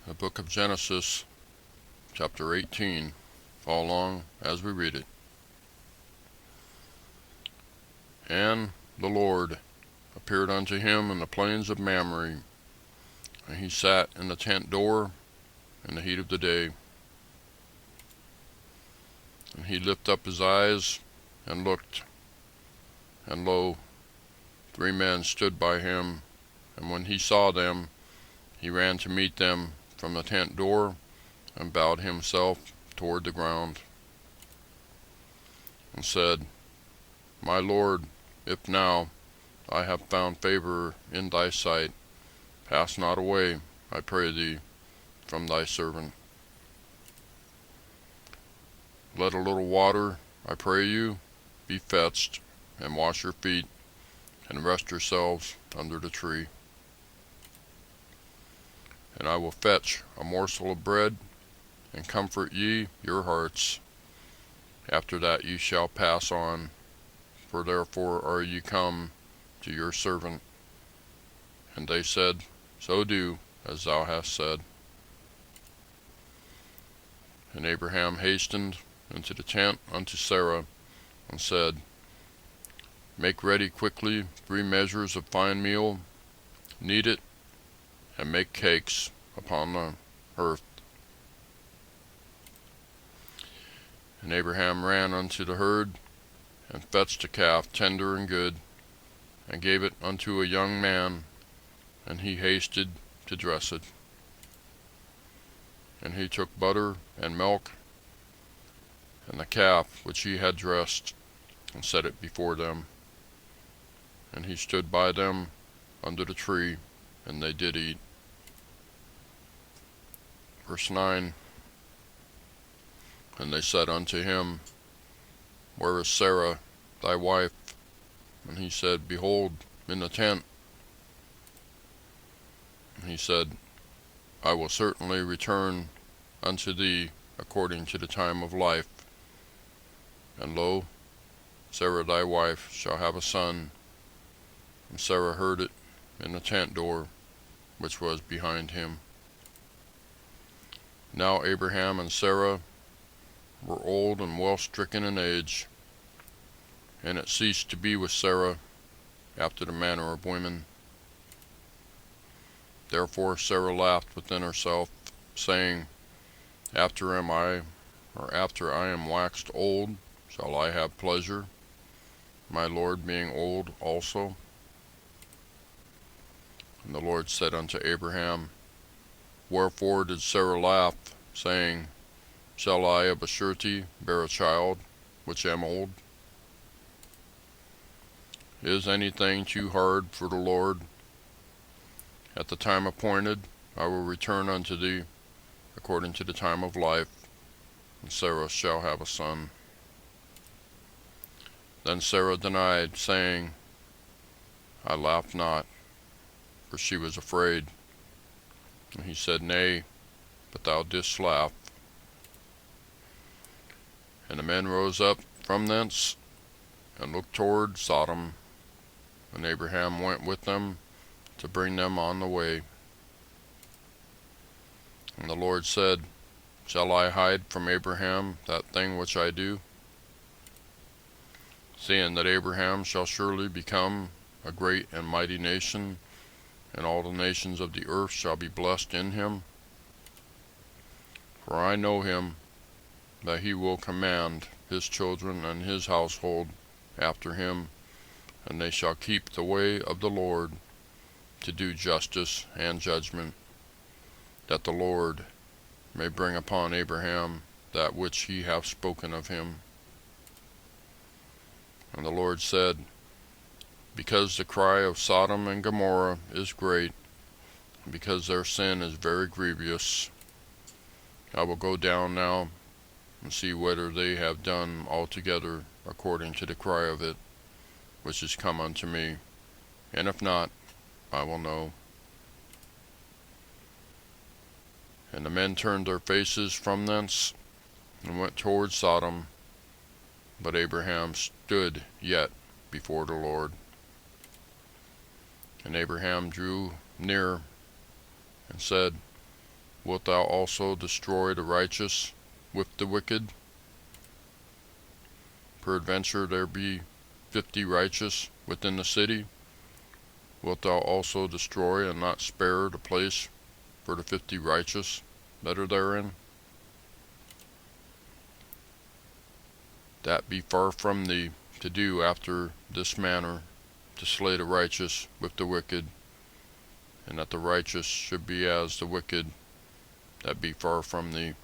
The book of Genesis, chapter 18. Follow along as we read it. And the Lord appeared unto him in the plains of Mamre, and he sat in the tent door in the heat of the day. And he lifted up his eyes and looked, and lo, 3 men stood by him, and when he saw them, he ran to meet them from the tent door, and bowed himself toward the ground, and said, My Lord, if now I have found favor in thy sight, pass not away, I pray thee, from thy servant. Let a little water, I pray you, be fetched, and wash your feet, and rest yourselves under the tree. And I will fetch a morsel of bread, and comfort ye your hearts. After that ye shall pass on, for therefore are ye come to your servant. And they said, So do as thou hast said. And Abraham hastened into the tent unto Sarah, and said, Make ready quickly 3 measures of fine meal, knead it, and make cakes upon the hearth. And Abraham ran unto the herd, and fetched a calf tender and good, and gave it unto a young man, and he hasted to dress it. And he took butter and milk, and the calf which he had dressed, and set it before them. And he stood by them under the tree, and they did eat. Verse 9. And they said unto him, Where is Sarah thy wife? And he said, Behold, in the tent. And he said, I will certainly return unto thee according to the time of life. And lo, Sarah thy wife shall have a son. And Sarah heard it in the tent door, which was behind him. Now Abraham and Sarah were old and well stricken in age, and it ceased to be with Sarah after the manner of women. Therefore Sarah laughed within herself, saying, After I am waxed old, shall I have pleasure, my Lord being old also? And the Lord said unto Abraham, Wherefore did Sarah laugh, saying, Shall I of a surety bear a child, which am old? Is anything too hard for the Lord? At the time appointed I will return unto thee, according to the time of life, and Sarah shall have a son. Then Sarah denied, saying, I laughed not, for she was afraid. And he said, Nay, but thou didst laugh. And the men rose up from thence, and looked toward Sodom, and Abraham went with them to bring them on the way. And the Lord said, Shall I hide from Abraham that thing which I do? Seeing that Abraham shall surely become a great and mighty nation, and all the nations of the earth shall be blessed in him. For I know him, that he will command his children and his household after him, and they shall keep the way of the Lord, to do justice and judgment, that the Lord may bring upon Abraham that which he hath spoken of him. And the Lord said, Because the cry of Sodom and Gomorrah is great, and because their sin is very grievous, I will go down now and see whether they have done altogether according to the cry of it, which is come unto me, and if not, I will know. And the men turned their faces from thence, and went toward Sodom, but Abraham stood yet before the Lord. And Abraham drew near, and said, Wilt thou also destroy the righteous with the wicked? Peradventure there be 50 righteous within the city. Wilt thou also destroy and not spare the place for the 50 righteous that are therein? That be far from thee to do after this manner, to slay the righteous with the wicked, and that the righteous should be as the wicked. That be far from thee.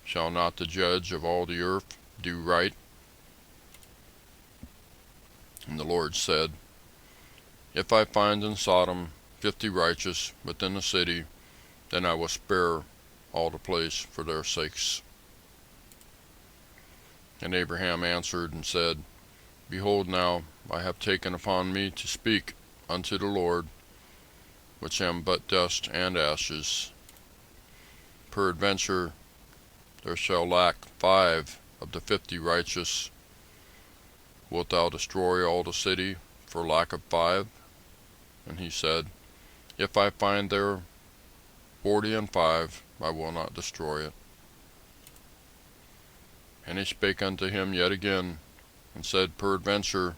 Shall not the judge of all the earth do right? And the Lord said, If I find in Sodom 50 righteous within the city, then I will spare all the place for their sakes. And Abraham answered and said, Behold, now I have taken upon me to speak unto the Lord, which am but dust and ashes. Peradventure there shall lack 5 of the 50 righteous. Wilt thou destroy all the city for lack of 5? And he said, If I find there 40 and 5, I will not destroy it. And he spake unto him yet again, and said, Peradventure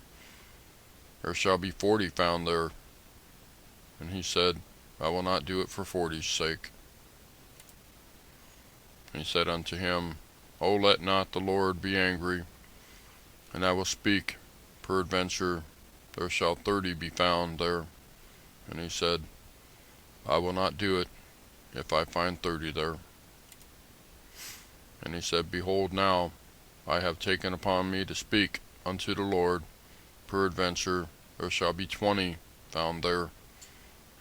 there shall be 40 found there. And he said, I will not do it for 40's sake. And he said unto him, O let not the Lord be angry, and I will speak. Peradventure there shall 30 be found there. And he said, I will not do it, if I find 30 there. And he said, Behold, now I have taken upon me to speak unto the Lord. Peradventure there shall be 20 found there.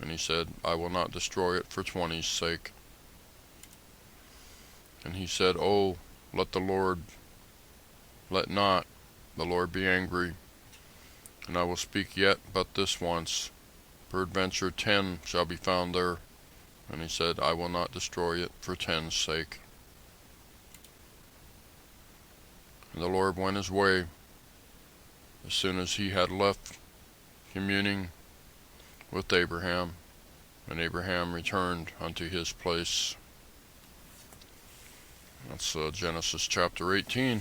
And he said, I will not destroy it for 20's sake. And he said, Oh, let not the Lord be angry, and I will speak yet but this once. Peradventure 10 shall be found there. And he said, I will not destroy it for 10's sake. And the Lord went his way as soon as he had left communing with Abraham, and Abraham returned unto his place. That's Genesis chapter 18.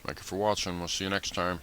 Thank you for watching. We'll see you next time.